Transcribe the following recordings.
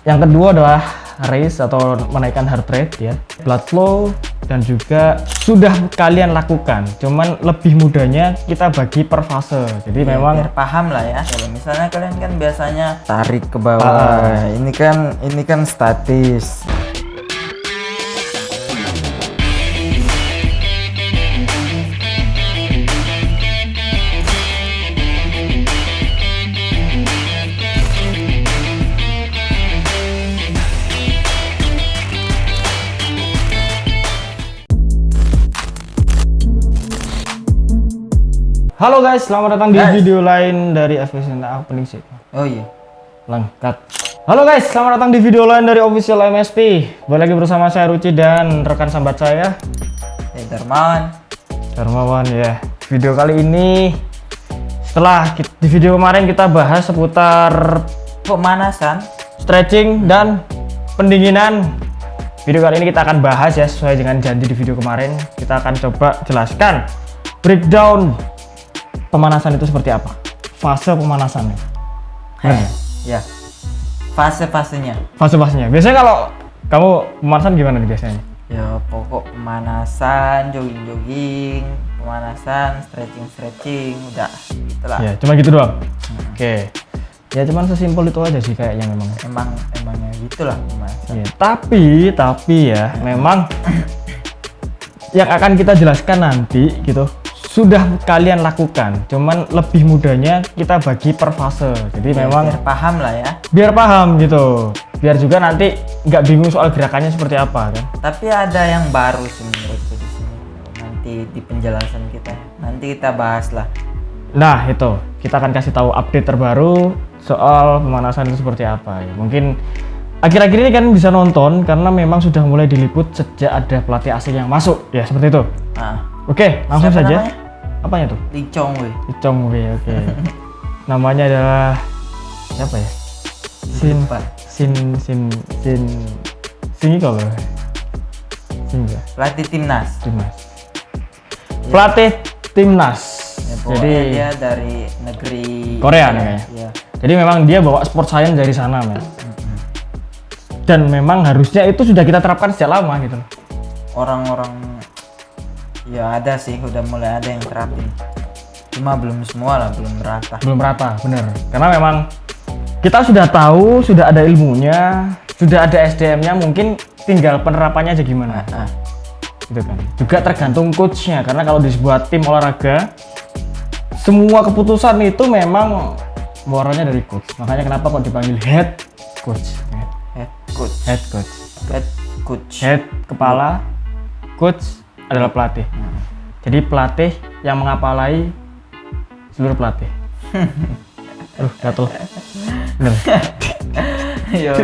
Yang kedua adalah raise atau menaikkan heart rate ya, blood flow, dan juga sudah kalian lakukan. Cuman lebih mudahnya kita bagi per fase. Jadi Ya, memang biar paham lah ya. Kalau misalnya kalian kan biasanya tarik ke bawah. Ini kan statis. halo guys, selamat datang di video lain dari FPC Opening Sih. Oh iya. Lengkap. Halo guys, selamat datang di video lain dari Official MSP. Balik lagi bersama saya Ruci dan rekan sambat saya Darmawan ya. Video kali ini setelah di video kemarin kita bahas seputar Pemanasan. stretching dan pendinginan. Video kali ini kita akan bahas ya, sesuai dengan janji di video kemarin. Kita akan coba jelaskan breakdown pemanasan itu seperti apa, fase pemanasannya. Ya. Fase-fasenya. Fase-fasenya. Biasanya kalau kamu pemanasan gimana nih biasanya? Ya pokok pemanasan, jogging-jogging, pemanasan, stretching, udah gitulah. Ya, cuma gitu doang. Oke. Ya cuman sesimpel itu aja sih kayaknya memang. Emangnya gitulah pemanasan. Ya, tapi ya memang yang akan kita jelaskan nanti gitu sudah kalian lakukan, cuman lebih mudahnya kita bagi per fase. Jadi Ya, memang biar paham lah ya. biar paham gitu, biar juga nanti nggak bingung soal gerakannya seperti apa kan. Tapi ada yang baru sih menurutku di sini. Nanti di penjelasan kita, nanti kita bahas lah. Nah itu kita akan kasih tahu update terbaru soal pemanasan itu seperti apa ya. Mungkin akhir-akhir ini kan bisa nonton karena memang sudah mulai diliput sejak ada pelatih asing yang masuk ya, seperti itu. Nah, Oke, langsung siapa saja. namanya? Apanya tuh? Lee Chong Wei. Icong Wei, oke. Namanya adalah siapa ya? Lupa. Sini kalau ya? Pelatih timnas. Timnas. Pelatih timnas. Ya, pokoknya Jadi dia dari negeri Korea nih kayaknya. Ya. Jadi memang dia bawa sport science dari sana, men. Dan memang harusnya itu sudah kita terapkan sejak lama gitu. Orang-orang ya ada sih, udah mulai ada yang terapin. Cuma belum semua lah, belum merata. Belum rata, bener. Karena memang kita sudah tahu, sudah ada ilmunya, sudah ada SDM-nya, mungkin tinggal penerapannya aja gimana. Nah, Gitu kan. Juga tergantung coachnya, karena kalau di sebuah tim olahraga semua keputusan itu memang muaranya dari coach. Makanya kenapa kok dipanggil head coach? head coach. Head coach. Head coach. Head kepala, coach adalah pelatih. Jadi pelatih yang mengapalai seluruh pelatih. Gatel. Bener. Yo,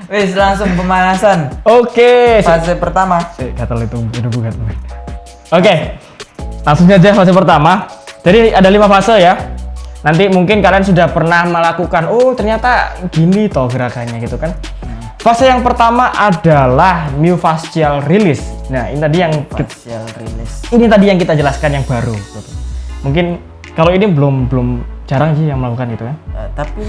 wis langsung pemanasan. Oke. Fase pertama. Gatel itu udah bukan. Oke. Langsung saja fase pertama. Jadi ada 5 fase ya. Nanti mungkin kalian sudah pernah melakukan, oh ternyata gini toh gerakannya gitu kan. Fase yang pertama adalah myofascial release. Nah, ini tadi yang Facial release. kita jelaskan yang baru. Mungkin kalau ini belum jarang sih yang melakukan gitu kan. Tapi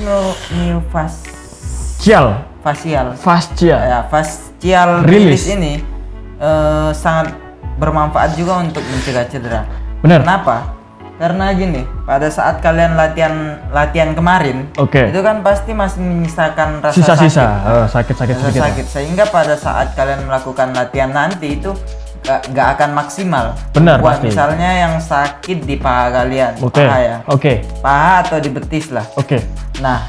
facial. Fascia. Ya, facial Release. release ini sangat bermanfaat juga untuk mencegah cedera. Bener. Kenapa? Karena gini, pada saat kalian latihan kemarin, Oke. itu kan pasti masih menyisakan rasa Sisa-sisa. sakit. Sakit Rasa sedikit. sakit. Sehingga pada saat kalian melakukan latihan nanti itu nggak akan maksimal. Benar, Buat pasti. misalnya yang sakit di paha kalian, Oke. paha ya, Oke. paha atau di betis lah. Oke. Nah,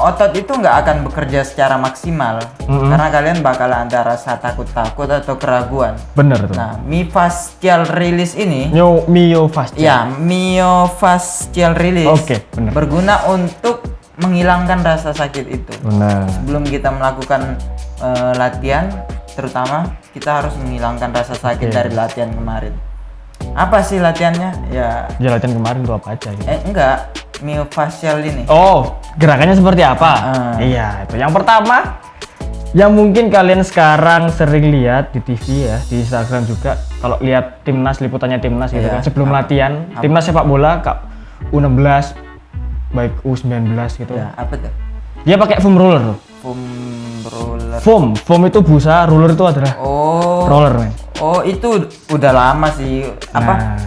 otot itu nggak akan bekerja secara maksimal karena kalian bakal ada rasa takut-takut atau keraguan. Bener tuh. Nah, myofascial release ini, Myofascia. ya myofascial release, Oke, bener. berguna untuk menghilangkan rasa sakit itu. Benar. Sebelum kita melakukan latihan, terutama kita harus menghilangkan rasa sakit Oke. dari latihan kemarin. Apa sih latihannya? Ya, Latihan kemarin tuh apa aja gitu. enggak, myofascial ini. Oh, gerakannya seperti apa? Iya, itu. Yang pertama, yang mungkin kalian sekarang sering lihat di TV ya, di Instagram juga. Kalau lihat timnas, liputannya timnas gitu Iya. kan, sebelum latihan, timnas sepak bola U16, baik U19 gitu. Ya, apa tuh? Dia pakai foam roller tuh. foam roller. Foam itu busa, roller itu adalah Oh. roller, men. Oh, itu udah lama sih. Apa?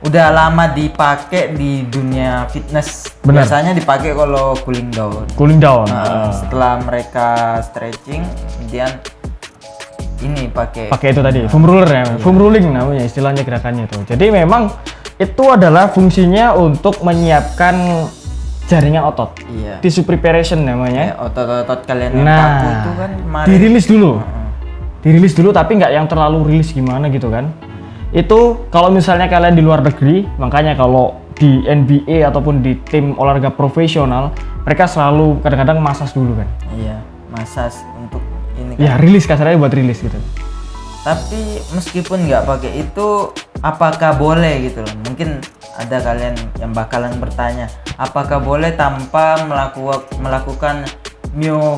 Udah lama dipakai di dunia fitness. Benar. Biasanya dipakai kalau cooling down. Cooling down. Setelah mereka stretching, kemudian ini pakai Pakai itu tadi, foam roller ya, foam rolling namanya istilahnya gerakannya itu. Jadi memang itu adalah fungsinya untuk menyiapkan jaringan otot. Iya. Tissue preparation namanya. Kayak otot-otot kalian yang kaku itu kan kemarin. dirilis dulu. Dirilis dulu tapi nggak yang terlalu rilis gimana gitu kan. Itu kalau misalnya kalian di luar negeri, makanya kalau di NBA ataupun di tim olahraga profesional, mereka selalu kadang-kadang masas dulu kan. Iya, masas untuk ini kan. Ya rilis, kasarnya buat rilis gitu. Tapi meskipun nggak pakai itu, apakah boleh gitu loh? Mungkin ada kalian yang bakalan bertanya, apakah boleh tanpa melakukan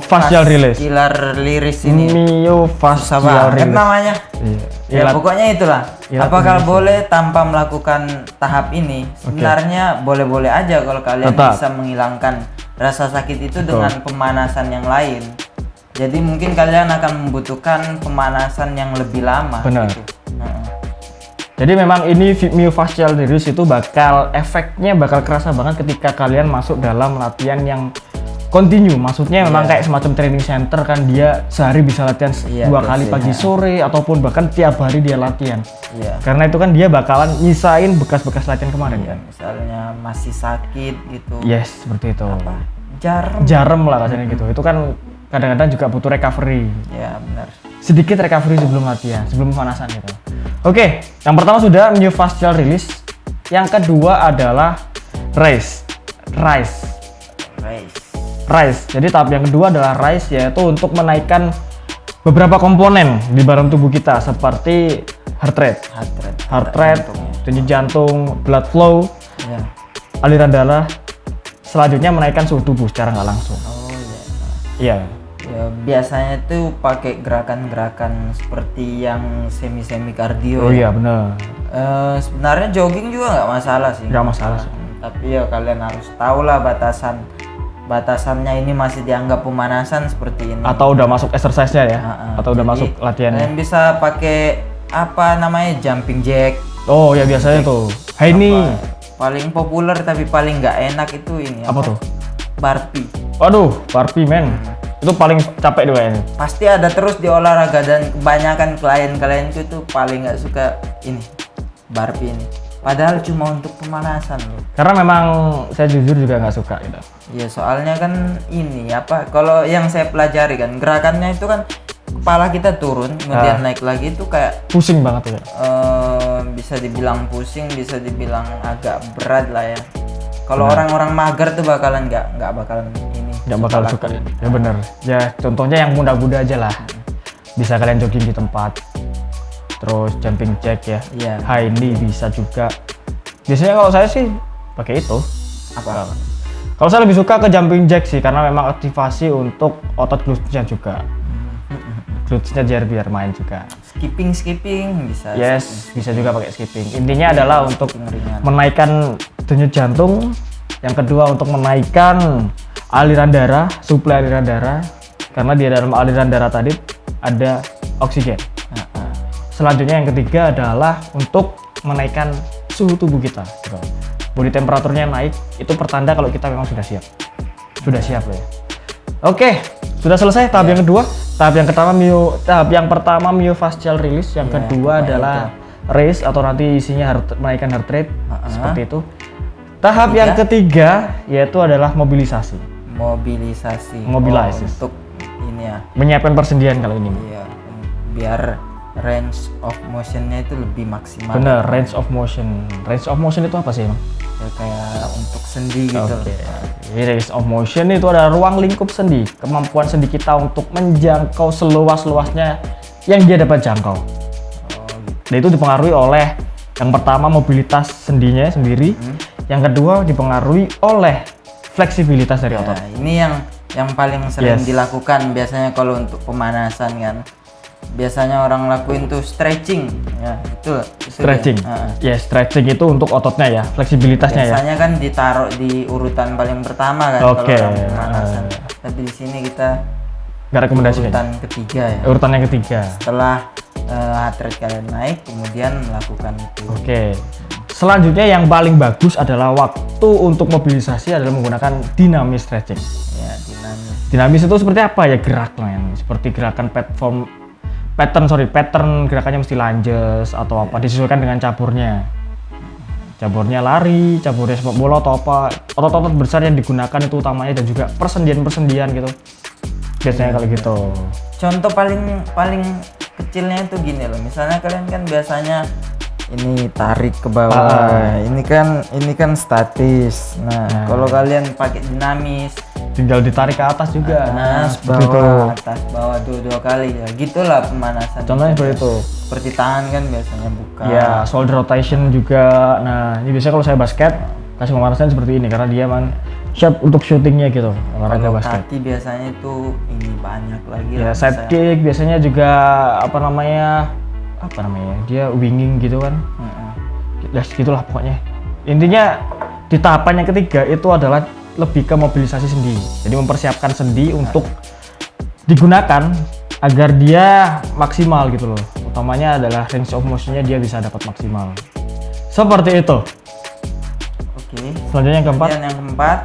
Fascial release. Myofascial ini? Myofascial Apa release. namanya? Iya. Ya pokoknya itulah. Ilat Apakah release. boleh tanpa melakukan tahap ini? Sebenarnya boleh-boleh aja kalau kalian Tetap. bisa menghilangkan rasa sakit itu dengan pemanasan yang lain. Jadi mungkin kalian akan membutuhkan pemanasan yang lebih lama. Benar. Gitu. Jadi memang ini myofascial release itu efeknya bakal kerasa banget ketika kalian masuk dalam latihan yang continue. Maksudnya memang kayak semacam training center kan, dia sehari bisa latihan 2 kali pagi sore ataupun bahkan tiap hari dia latihan. Iya. Karena itu kan dia bakalan nyisain bekas-bekas latihan kemarin kan. Misalnya masih sakit gitu. Yes, seperti itu. Jarum. Lah rasanya gitu. Itu kan kadang-kadang juga butuh recovery. Ya benar. Sedikit recovery sebelum latihan, sebelum pemanasan gitu. Oke, yang pertama sudah myofascial release. Yang kedua adalah rise. Jadi tahap yang kedua adalah rise, yaitu untuk menaikkan beberapa komponen di dalam tubuh kita seperti heart rate, denyut jantung, blood flow, Ya. aliran darah. Selanjutnya menaikkan suhu tubuh secara nggak langsung. Oh iya. Iya. Ya, biasanya tuh pakai gerakan-gerakan seperti yang semi kardio. Oh iya benar. Sebenarnya jogging juga nggak masalah sih. Nggak masalah sih. Tapi ya kalian harus tahu lah batasannya ini masih dianggap pemanasan seperti ini. Atau udah masuk exercise-nya ya? Atau udah Jadi, masuk latihannya? Kalian bisa pakai apa namanya jumping jack. Oh ya biasanya tuh. Hai ini. Paling populer tapi paling nggak enak itu ini. Apa tuh? Burpee. Waduh, burpee men. Itu paling capek dua ini. Pasti ada terus di olahraga dan kebanyakan klien-klienku itu paling nggak suka ini burpee ini. Padahal cuma untuk pemanasan loh. Karena memang saya jujur juga nggak suka gitu. Iya soalnya kan ini apa? Kalau yang saya pelajari kan gerakannya itu kan kepala kita turun kemudian naik lagi itu kayak Pusing banget ya. bisa dibilang pusing, bisa dibilang agak berat lah ya. Kalau orang-orang mager tuh bakalan nggak bakalan ini. Nggak bakal suka. Ya bener. Ya contohnya yang mudah-mudah aja lah. Bisa kalian jogging di tempat. Terus jumping jack ya. Iya. High knee bisa juga. Biasanya kalau saya sih pakai itu. Apa? Kalau saya lebih suka ke jumping jack sih karena memang aktivasi untuk otot glutesnya juga. Glutesnya biar main juga. Skipping bisa. Yes, bisa juga pakai skipping. Intinya adalah untuk ringan. menaikkan denyut jantung. Yang kedua untuk menaikkan aliran darah, suplai aliran darah. Karena di dalam aliran darah tadi ada oksigen. Selanjutnya yang ketiga adalah untuk menaikkan suhu tubuh kita. Gitu. Body temperaturnya naik, itu pertanda kalau kita memang sudah siap. Sudah siap ya. Oke, sudah selesai tahap yang kedua. Tahap yang pertama myofascial release, yang kedua adalah raise atau nanti isinya menaikkan heart rate seperti itu. Tahap yang ketiga yaitu adalah mobilisasi. Mobilisasi. Untuk ini ya. Menyiapkan persendian kalau ini. Iya, biar range of motionnya itu lebih maksimal. Bener, range of motion. Range of motion itu apa sih, Bang? Ya kayak untuk sendi gitu. Range of motion itu adalah ruang lingkup sendi, kemampuan sendi kita untuk menjangkau seluas-luasnya yang dia dapat jangkau. Dan itu dipengaruhi oleh yang pertama mobilitas sendinya sendiri, yang kedua dipengaruhi oleh fleksibilitas dari otot. Ini yang paling sering dilakukan biasanya kalau untuk pemanasan kan. Biasanya orang lakuin tuh stretching ya, itu Stretching. Ya, stretching itu untuk ototnya ya, fleksibilitasnya biasanya kan ditaruh di urutan paling pertama kan kalau orang pemanasan. Tapi di sini kita Nggak rekomendasi urutan ketiga ya. urutan yang ketiga. Setelah heart rate kalian naik, kemudian melakukan itu. Oke. Selanjutnya yang paling bagus adalah waktu untuk mobilisasi adalah menggunakan dynamic stretching. Ya, dinamis. Dinamis itu seperti apa ya, gerak men. Seperti gerakan pattern gerakannya mesti lunges atau apa, disesuaikan dengan caburnya. Caburnya lari, caburnya sepak bola atau apa. Otot-otot besar yang digunakan itu utamanya, dan juga persendian gitu. Biasanya kalau gitu. Contoh paling kecilnya itu gini loh. Misalnya kalian kan biasanya ini tarik ke bawah. Ini kan statis. Nah, kalau kalian pakai dinamis, Tinggal ditarik ke atas juga. atas seperti itu. bawah, atas bawah dua kali ya. Gitulah pemanasan. Contohnya seperti itu. Seperti tangan kan biasanya buka. Ya, shoulder rotation juga. Nah, ini biasanya kalau saya basket kasih pemanasan seperti ini karena dia emang siap untuk shootingnya gitu, olahraga Kalau basket. kaki biasanya itu ini banyak lagi Ya, lah. side kick biasanya juga apa namanya? Dia winging gitu kan. Gitulah pokoknya. Intinya di tahapan yang ketiga itu adalah lebih ke mobilisasi sendi. Jadi mempersiapkan sendi untuk digunakan agar dia maksimal gitu loh. Utamanya adalah range of motion-nya dia bisa dapat maksimal. Seperti itu. Oke. Selanjutnya yang keempat, Kemudian yang keempat,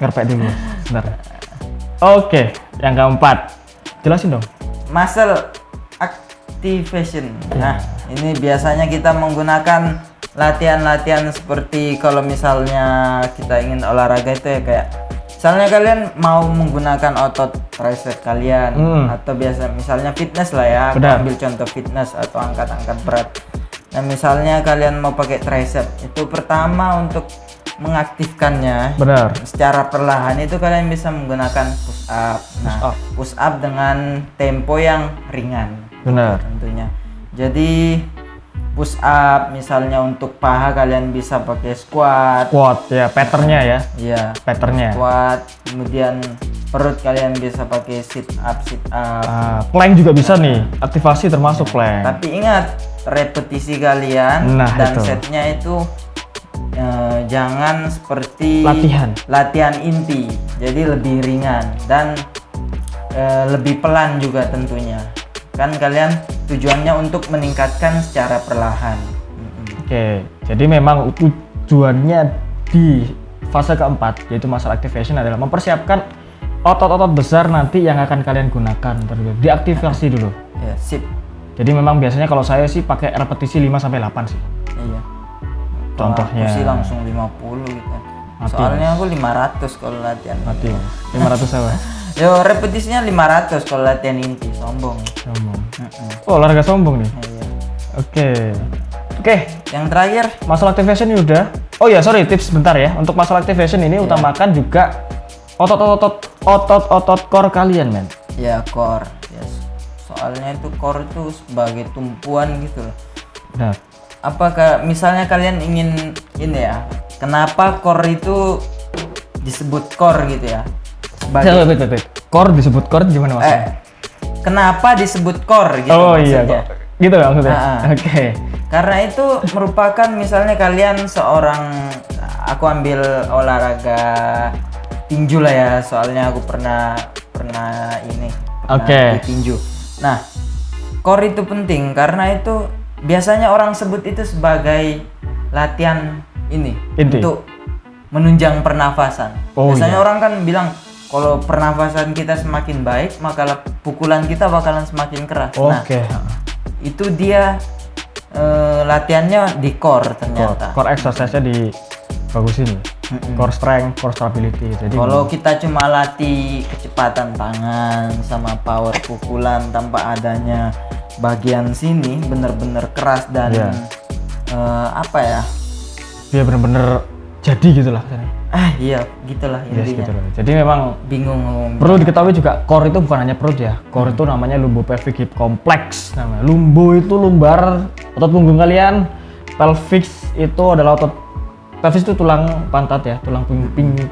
ngerpek dulu. Bentar. Oke, yang keempat. Jelasin dong. muscle activation. Nah, ini biasanya kita menggunakan latihan-latihan seperti kalau misalnya kita ingin olahraga itu ya, kayak misalnya kalian mau menggunakan otot tricep kalian atau biasa misalnya fitness lah ya. Aku Benar. ambil contoh fitness atau angkat-angkat berat. Nah, misalnya kalian mau pakai tricep, itu pertama untuk mengaktifkannya Benar. secara perlahan itu kalian bisa menggunakan push up. Nah, push up dengan tempo yang ringan. Benar. Tentunya. Jadi push up misalnya untuk paha kalian bisa pakai squat. Squat ya, patternnya ya. Iya. Patternnya. Squat. Kemudian perut kalian bisa pakai sit up. Plank juga bisa nih, aktivasi termasuk plank. Tapi ingat repetisi kalian Nah, dan itu. setnya itu jangan seperti Latihan inti, jadi lebih ringan dan lebih pelan juga tentunya. Kan kalian tujuannya untuk meningkatkan secara perlahan. Oke, jadi memang tujuannya di fase keempat yaitu muscle activation adalah mempersiapkan otot-otot besar nanti yang akan kalian gunakan terlebih diaktifasi dulu. Ya, sip. Jadi memang biasanya kalau saya sih pakai repetisi 5 sampai 8 sih. Iya. Contohnya. Aku sih langsung 50 gitu. Mati, Soalnya aku 500 kalau latihan. Mati. 500 apa? Yo, repetisinya 500 kalau latihan inti, sombong. Sombong. Oh, olahraga sombong nih. Iya. Oke. Yang terakhir, Muscle activation ini udah. Oh ya, sorry, tips bentar ya. Untuk muscle activation ini utamakan juga otot-otot core kalian, men. ya core. Yes. Soalnya itu core itu sebagai tumpuan gitu loh. Nah, Apakah misalnya kalian ingin ini ya, kenapa core itu disebut core gitu ya? wait. Core disebut core gimana maksudnya? Kenapa disebut core gitu Oh iya, maksudnya? gitu ya maksudnya. Ah. Oke. Karena itu merupakan misalnya kalian seorang, aku ambil olahraga tinju lah ya, soalnya aku pernah Oke. di tinju. Nah, core itu penting karena itu biasanya orang sebut itu sebagai latihan ini Inti. untuk menunjang pernafasan. Oh, Biasanya iya. orang kan bilang kalau pernafasan kita semakin baik, maka pukulan kita bakalan semakin keras. Nah, Oke. itu dia latihannya di core ternyata. Core exercise-nya di bagusin ya. Core strength, core stability. Jadi Kalau kita cuma latih kecepatan tangan sama power pukulan tanpa adanya bagian sini bener-bener keras dan Iya. apa ya? dia bener-bener jadi gitu lah. Iya, gitulah Yes, intinya. gitu loh. Jadi memang Bingung ngomong. perlu diketahui juga core itu bukan hanya perut ya. Core itu namanya lumbopelvic hip complex namanya. Lumbo itu lumbar otot punggung kalian. Pelvis itu adalah otot pelvis itu tulang pantat ya, tulang pinggul.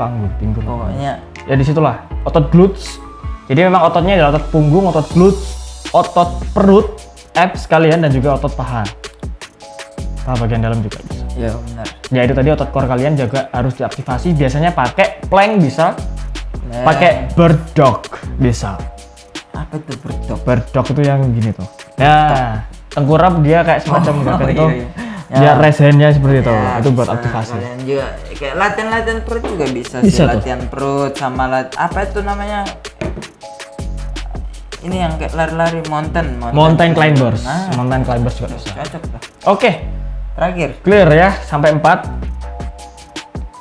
Pokoknya Ya disitulah otot glutes. Jadi memang ototnya adalah otot punggung, otot glutes, otot perut, abs kalian dan juga otot paha. Paha bagian dalam juga bisa. ya benar. Ya itu tadi otot core kalian juga harus diaktifasi. Biasanya pakai plank bisa pakai bird dog bisa. Apa itu berdok? Bird dog itu yang gini tuh. Ya, tengkurap dia kayak semacam gerakan itu. Ya. Dia raise hand-nya seperti itu. Ya, Itu buat bisa. aktivasi. Kalian juga kayak latihan perut juga bisa, Bisa sih. tuh. Latihan perut sama apa itu namanya? Ini yang kayak lari-lari Mountain climbers. Nah, Mountain climbers juga bisa. cocok lah. Oke, Terakhir. clear ya sampai 4.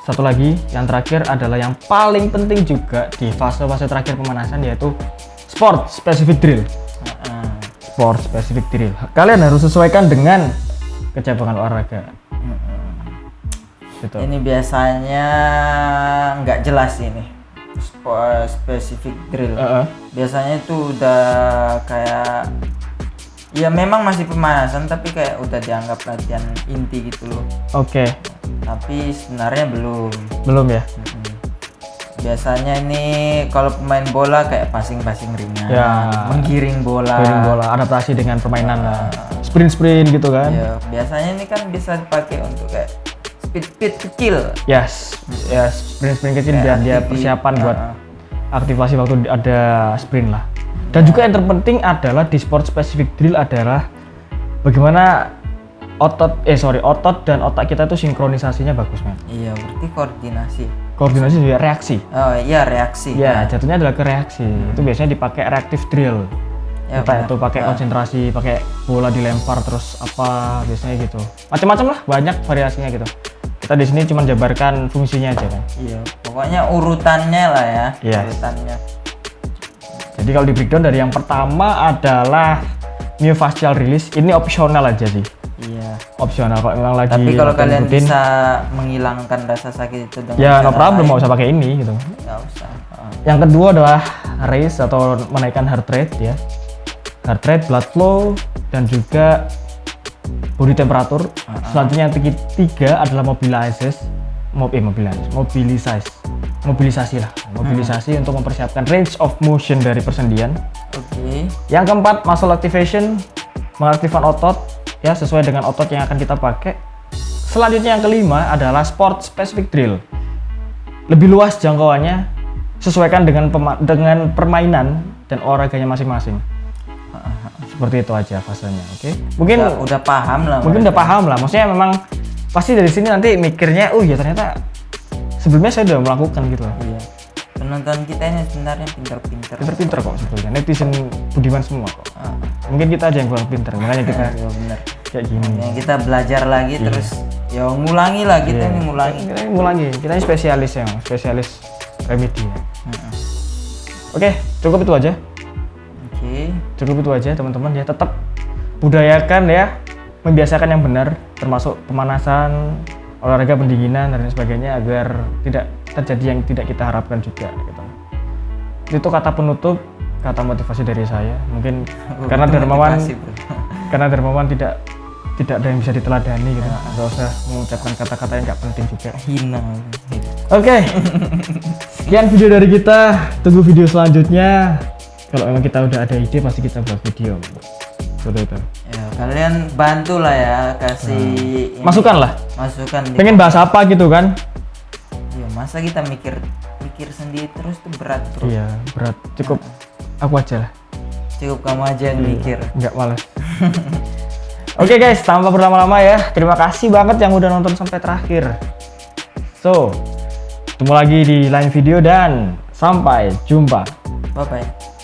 Satu lagi, yang terakhir adalah yang paling penting juga di fase-fase terakhir pemanasan, yaitu sport specific drill. Heeh. Sport specific drill. Kalian harus sesuaikan dengan kecabangan olahraga. Gitu. Ini biasanya nggak jelas ini. Specific drill. Biasanya itu udah kayak ya memang masih pemanasan tapi kayak udah dianggap latihan inti gitu loh. Oke, Tapi sebenarnya belum ya? Biasanya ini kalau pemain bola kayak passing-passing ringan, Ya. menggiring bola. Piring bola, adaptasi dengan permainan lah. Sprint gitu kan? Ya, biasanya ini kan bisa dipakai untuk kayak speed kecil. Yes, sprint kecil biar dia persiapan buat aktivasi waktu ada sprint lah. Dan juga yang terpenting adalah di sport specific drill adalah bagaimana otot dan otak kita itu sinkronisasinya bagus, men. Iya, berarti koordinasi. Koordinasi juga reaksi. Oh iya, reaksi. Ya, jatuhnya adalah ke reaksi. Itu biasanya dipakai reactive drill. Ya, Entah benar. itu pakai konsentrasi, pakai bola dilempar terus apa biasanya gitu. Macam-macam lah, banyak variasinya gitu. Kita di sini cuma jabarkan fungsinya aja kan. Iya, pokoknya urutannya lah ya. Yes. Urutannya. Jadi kalau di breakdown dari yang pertama adalah myofascial release, ini opsional aja sih. Iya. Opsional kalau memang lagi Tapi kalau latihan kalian rutin, bisa menghilangkan rasa sakit itu dengan ya no cara problem, lain, mau usah pakai ini gitu. nggak usah. Yang kedua adalah raise atau menaikkan heart rate ya. Heart rate, blood flow, dan juga body temperature. Selanjutnya yang ketiga adalah mobilisasi untuk mempersiapkan range of motion dari persendian. Oke. Yang keempat, muscle activation, mengaktifkan otot ya sesuai dengan otot yang akan kita pakai. Selanjutnya yang kelima adalah sport specific drill. Lebih luas jangkauannya, sesuaikan dengan permainan dan olahraganya masing-masing. Seperti itu aja fasenya, oke? Mungkin Udah paham lah. udah paham lah. Maksudnya memang pasti dari sini nanti mikirnya, oh ya ternyata sebelumnya saya udah melakukan gitu loh. Iya. Penonton kita ini sebenarnya pinter-pinter. Pinter-pinter kok sebetulnya, netizen budiman semua kok. Mungkin kita aja yang kurang pinter, makanya kita Iya bener. kayak gini. Yang kita belajar lagi terus ya ngulangi lah kita ini ngulangi. Kita ini spesialis remedi ya. Oke, cukup itu aja. Oke. Cukup itu aja teman-teman ya. Tetap budayakan ya, membiasakan yang benar, termasuk pemanasan, olahraga pendinginan dan lain sebagainya agar tidak terjadi yang tidak kita harapkan juga gitu. Itu kata penutup, kata motivasi dari saya. Mungkin karena Dermawan tidak ada yang bisa diteladani gitu. Nggak usah mengucapkan kata-kata yang nggak penting juga. Hina. Oke. Sekian video dari kita. Tunggu video selanjutnya. Kalau memang kita udah ada ide pasti kita buat video. Seperti itu. Ya, kalian bantulah ya kasih ini, Masukkan lah. masukan di Pengen bahas apa gitu kan? ya, masa kita mikir sendiri terus tuh berat bro. Iya, berat. Cukup aku aja lah. Cukup kamu aja yang mikir. Nggak malas. Oke guys, tanpa berlama-lama ya. Terima kasih banget yang udah nonton sampai terakhir. So, ketemu lagi di lain video dan sampai jumpa. Bye bye.